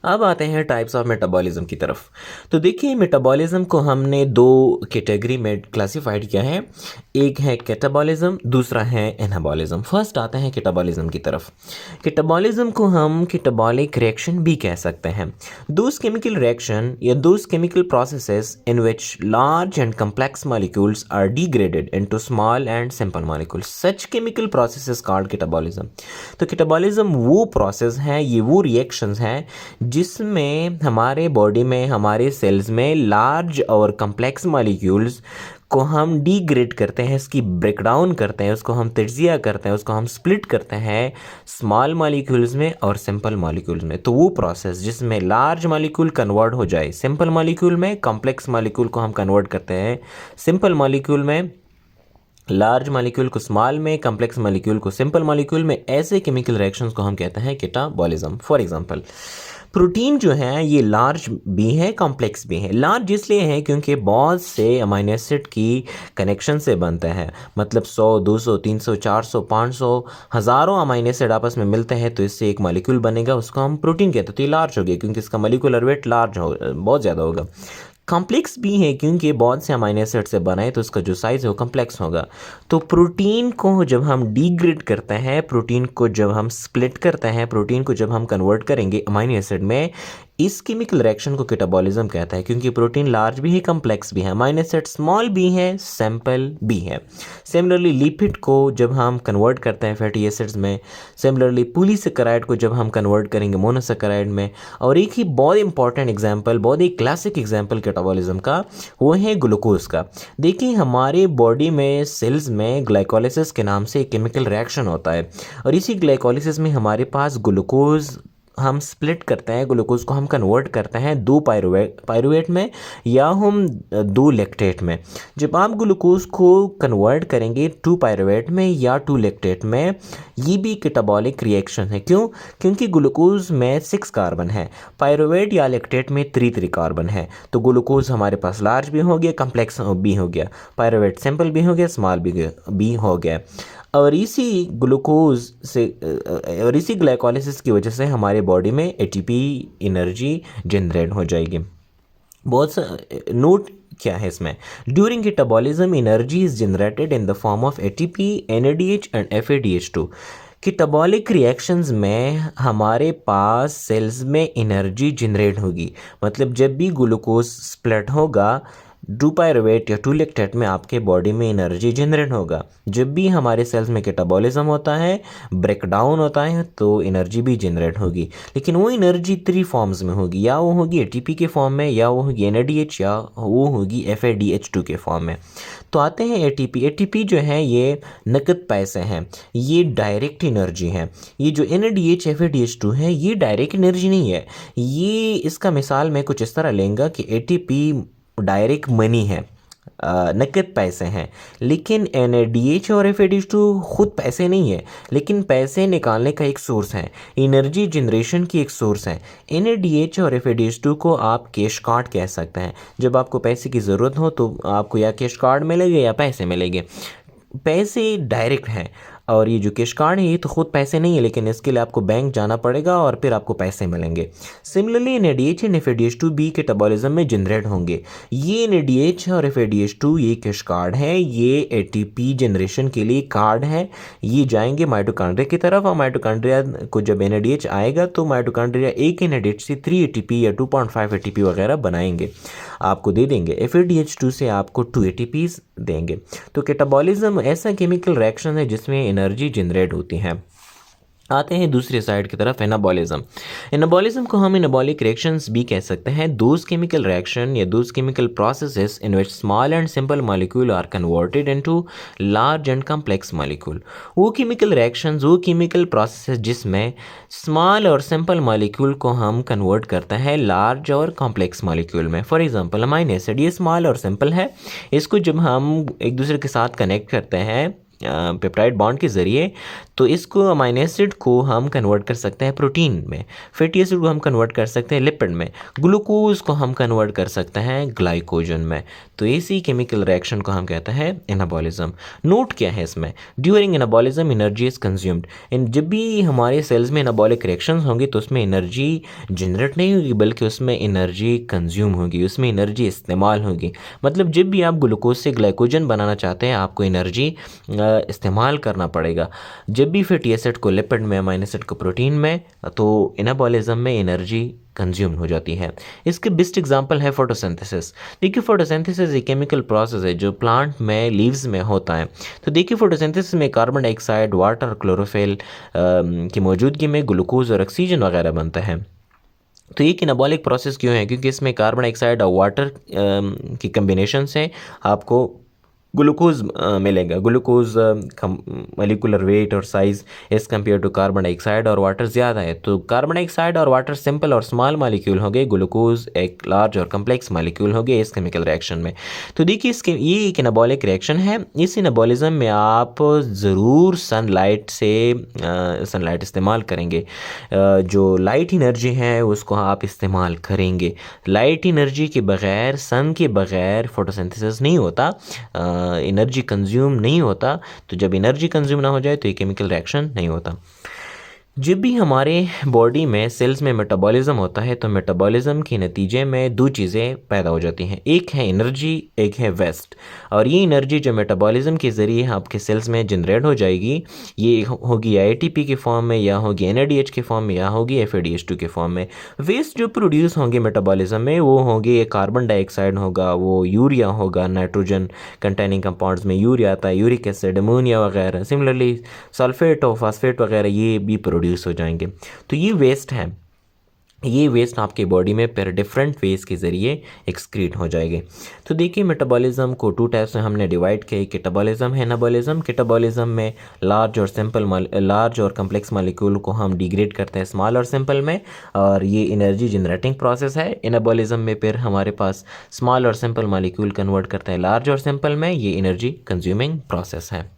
अब आते हैं टाइप्स ऑफ मेटाबॉलिज्म की तरफ। तो देखिए मेटाबॉलिज्म को हमने दो कैटेगरी में क्लासिफाइड किया है, एक है कैटाबॉलिज्म, दूसरा है एनाबॉलिज्म। फर्स्ट आते हैं कैटाबॉलिज्म की तरफ। कैटाबॉलिज्म को हम कैटाबॉलिक रिएक्शन भी कह सकते हैं। दोज केमिकल रिएक्शन या those chemical processes in which large and complex molecules are degraded into small and simple molecules. Such chemical process is called catabolism. तो कैटाबॉलिज्म वो प्रोसेस है, ये वो रिएक्शंस हैं जिसमें हमारे बॉडी में, हमारे सेल्स में लार्ज और कम्प्लेक्स मॉलिक्यूल्स को हम डिग्रेड करते हैं, इसकी ब्रेकडाउन करते हैं, उसको हम तजिया करते हैं, उसको हम स्प्लिट करते हैं स्मॉल मॉलिक्यूल्स में और सिंपल मॉलिक्यूल्स में। तो वो प्रोसेस जिसमें लार्ज मॉलिक्यूल कन्वर्ट हो जाए सिंपल मॉलिक्यूल में, कॉम्प्लेक्स मॉलिक्यूल को हम कन्वर्ट करते हैं सिंपल मॉलिक्यूल में, लार्ज मॉलिक्यूल को स्मॉल में, कॉम्प्लेक्स मॉलिक्यूल को सिंपल मॉलिक्यूल में, ऐसे केमिकल रिएक्शंस को हम कहते हैं कैटाबॉलिज्म। फॉर एग्जांपल प्रोटीन जो है ये लार्ज भी है, कॉम्प्लेक्स भी है। लार्ज इसलिए है क्योंकि बहुत से अमीनो एसिड की कनेक्शन से बनता है, मतलब 100, 200, 300, 400, 500 हज़ारों अमीनो एसिड आपस में मिलते हैं तो इससे एक मॉलिक्यूल बनेगा, उसको हम प्रोटीन कहते हैं। तो ये लार्ज हो गया क्योंकि इसका मॉलिक्यूलर वेट लार्ज हो, बहुत ज़्यादा होगा। कॉम्प्लेक्स भी है क्योंकि बहुत से अमीनो एसिड से बना है तो उसका जो साइज़ है वो कॉम्प्लेक्स होगा। तो प्रोटीन को जब हम डिग्रेड करते हैं, प्रोटीन को जब हम स्प्लिट करते हैं, प्रोटीन को जब हम कन्वर्ट करेंगे अमीनो एसिड में, इस केमिकल रिएक्शन को कैटाबॉलिज्म कहता है क्योंकि प्रोटीन लार्ज भी है, कॉम्प्लेक्स भी है, अमीनो एसिड स्मॉल भी है, सिंपल भी है। सिमिलरली लिपिड को जब हम कन्वर्ट करते हैं फैटी एसिड्स में, सिमिलरली पॉलीसेकेराइड को जब हम कन्वर्ट करेंगे मोनोसेकेराइड में। और एक ही बहुत इंपॉर्टेंट एग्जांपल, बहुत ही क्लासिक एग्जांपल कैटाबॉलिज्म का वो है ग्लूकोज का। देखिए हमारे बॉडी में सेल्स में ग्लाइकोलिसिस के नाम से एक केमिकल रिएक्शन होता है और इसी ग्लाइकोलिसिस में हमारे पास ग्लूकोज हम स्प्लिट करते हैं, ग्लूकोज को हम कन्वर्ट करते हैं दो पायरुवेट में या हम दो लैक्टेट में। जब आप ग्लूकोज को कन्वर्ट करेंगे 2 पायरुवेट में या 2 लैक्टेट में, ये भी कैटाबॉलिक रिएक्शन है। क्यों? क्योंकि ग्लूकोज में 6 कार्बन है, पायरुवेट या लैक्टेट में 3 कार्बन है। तो ग्लूकोज हमारे पास लार्ज भी हो गया, कम्प्लेक्स भी हो गया, पायरुवेट सिंपल भी हो गया, स्मॉल भी हो गया। और इसी ग्लूकोज से और इसी ग्लाइकोलिसिस की वजह से हमारे बॉडी में एटीपी एनर्जी जनरेट हो जाएगी। बहुत सा नोट क्या है इसमें, during catabolism energy is generated in the form of ATP, NADH and FADH2. Catabolic reactions में हमारे पास सेल्स में एनर्जी जनरेट होगी, मतलब जब भी ग्लूकोज स्प्लिट होगा 2 पायरुवेट या 2 लैक्टेट में आपके बॉडी में एनर्जी जनरेट होगा। जब भी हमारे सेल्स में कैटाबॉलिज्म होता है, ब्रेकडाउन होता है, तो एनर्जी भी जनरेट होगी। लेकिन वो एनर्जी 3 फॉर्म्स में होगी, या वो होगी एटीपी के फॉर्म में, या वो होगी एनएडीएच, या वो होगी एफएडीएच2 के फॉर्म में। तो आते हैं एटीपी। एटीपी जो है ये नकद पैसे हैं, ये डायरेक्ट एनर्जी है। ये जो एनएडीएच एफएडीएच2 है ये डायरेक्ट एनर्जी नहीं है। ये इसका मिसाल मैं कुछ इस तरह लेंगे कि एटीपी डायरेक्ट मनी है, नकद पैसे हैं, लेकिन एनएडीएच और एफएडीएच2 खुद पैसे नहीं है, लेकिन पैसे निकालने का एक सोर्स है, एनर्जी जनरेशन की एक सोर्स है। एनएडीएच और एफएडीएच2 को आप कैश कार्ड कह सकते हैं। जब आपको पैसे की ज़रूरत हो तो आपको या कैश कार्ड मिलेंगे या पैसे मिलेंगे। पैसे डायरेक्ट हैं और ये जो कैश कार्ड है ये तो खुद पैसे नहीं है, लेकिन इसके लिए आपको बैंक जाना पड़ेगा और फिर आपको पैसे मिलेंगे। सिमिलरली एनएडीएच एंड एफएडीएच2 भी कैटाबॉलिज्म में जनरेट होंगे। ये एनएडीएच और एफएडीएच2 ये कैश कार्ड है, ये एटीपी जनरेशन के लिए कार्ड है। ये जाएंगे माइटोकॉन्ड्रिया की तरफ और माइटोकॉन्ड्रिया को जब एनएडीएच आएगा तो माइटोकॉन्ड्रिया एक एनएडीएच से 3 एटीपी या 2.5 एटीपी वगैरह बनाएंगे, आपको दे देंगे। एफएडीएच2 से आपको 2 एटीपीज देंगे। तो कैटाबॉलिज्म ऐसा केमिकल रिएक्शन है जिसमें एनर्जी जनरेट होती है। आते हैं दूसरी साइड की तरफ, एनाबॉलिज्म। एनाबॉलिज्म को हम एनाबॉलिक रिएक्शंस भी कह सकते हैं। दोज केमिकल रिएक्शन या those chemical processes in which small and simple molecule are converted into large and complex molecule. वो केमिकल रिएक्शंस, वो केमिकल प्रोसेसेस जिसमें स्मॉल और सिंपल मॉलिक्यूल को हम कन्वर्ट करते हैं लार्ज और कॉम्प्लेक्स मॉलिक्यूल में। फॉर एग्जाम्पल अमीनो एसिड, ये स्मॉल और सिंपल है, इसको जब हम एक दूसरे के साथ कनेक्ट करते हैं पेप्टाइड बॉन्ड के ज़रिए, तो इसको अमीनो एसिड को हम कन्वर्ट कर सकते हैं प्रोटीन में, फैटी एसिड को हम कन्वर्ट कर सकते हैं लिपिड में, ग्लूकोज को हम कन्वर्ट कर सकते हैं ग्लाइकोजन में। तो इसी केमिकल रिएक्शन को हम कहते हैं एनाबॉलिज्म। नोट क्या है इसमें, during anabolism energy is consumed. जब भी हमारे सेल्स में एनाबॉलिक रिएक्शंस होंगी तो उसमें एनर्जी जनरेट नहीं होगी बल्कि उसमें एनर्जी कंज्यूम होगी, उसमें एनर्जी इस्तेमाल होगी। मतलब जब भी आप ग्लूकोज से ग्लाइकोजन बनाना चाहते हैं आपको एनर्जी इस्तेमाल करना पड़ेगा। जब भी फैटी एसिड को लिपिड में, अमीनो एसिड को प्रोटीन में, तो एनाबॉलिज्म में एनर्जी कंज्यूम हो जाती है। इसके बेस्ट एग्जांपल है फोटोसिंथेसिस। देखिए फोटोसिंथेसिस एक केमिकल प्रोसेस है जो प्लांट में, लीव्स में होता है। तो देखिए फोटोसिंथेसिस में कार्बन डाइऑक्साइड, वाटर, क्लोरोफिल की मौजूदगी में ग्लूकोज और ऑक्सीजन वगैरह बनता है। तो ये एनाबॉलिक प्रोसेस क्यों है, क्योंकि इसमें कार्बन डाइऑक्साइड और वाटर की कम्बिनेशन से आपको ग्लूकोज मिलेगा। ग्लूकोज का मोलिकुलर वेट और size as compare to carbon dioxide और वाटर ज़्यादा है। तो कार्बन डाइऑक्साइड और वाटर सिंपल और स्मॉल मॉलिक्यूल हो गए, ग्लूकोज एक लार्ज और कम्प्लेक्स मॉलिक्यूल हो गए इस केमिकल रिएक्शन में। तो देखिए इसके ये एक एनाबॉलिक रिएक्शन है। इस एनाबॉलिज्म में आप ज़रूर सनलाइट इस्तेमाल करेंगे। जो लाइट एनर्जी है उसको आप इस्तेमाल करेंगे। लाइट एनर्जी के बग़ैर, सन के बग़ैर फोटोसिंथेसिस नहीं होता, एनर्जी कंज्यूम नहीं होता। तो जब एनर्जी कंज्यूम ना हो जाए तो ये केमिकल रिएक्शन नहीं होता। जब भी हमारे बॉडी में, सेल्स में मेटाबॉलिज्म होता है तो मेटाबॉलिज्म के नतीजे में दो चीज़ें पैदा हो जाती हैं, एक है एनर्जी, एक है वेस्ट। और ये एनर्जी जो मेटाबॉलिज्म के ज़रिए आपके सेल्स में जनरेट हो जाएगी, ये होगी ATP के फॉर्म में, या होगी NADH के फॉर्म में, या होगी FADH2 के फॉर्म में। वेस्ट जो प्रोड्यूस होंगे मेटाबॉलिज्म में वो होंगे कार्बन डाइऑक्साइड होगा, वो यूरिया होगा, नाइट्रोजन कंटेनिंग कंपाउंड्स में यूरिया आता है, यूरिक एसिड, अमोनिया वगैरह, सिमिलरली सल्फेट और फास्फेट वगैरह ये भी प्रोड्यूस हो जाएंगे। तो ये वेस्ट है, ये वेस्ट आपके बॉडी में फिर डिफरेंट वेज के ज़रिए एक्सक्रीट हो जाएंगे। तो देखिए मेटाबॉलिज्म को टू टाइप्स में हमने डिवाइड किया, कैटाबॉलिज्म है, एनाबॉलिज्म। कैटाबॉलिज्म में लार्ज और कम्प्लेक्स मॉलिक्यूल को हम डिग्रेड करते हैं स्मॉल और सिंपल में, और ये एनर्जी जनरेटिंग प्रोसेस है। एनाबॉलिज्म में फिर हमारे पास स्मॉल और सिंपल मॉलिक्यूल कन्वर्ट करते हैं लार्ज और सिंपल में, ये एनर्जी कंज्यूमिंग प्रोसेस है।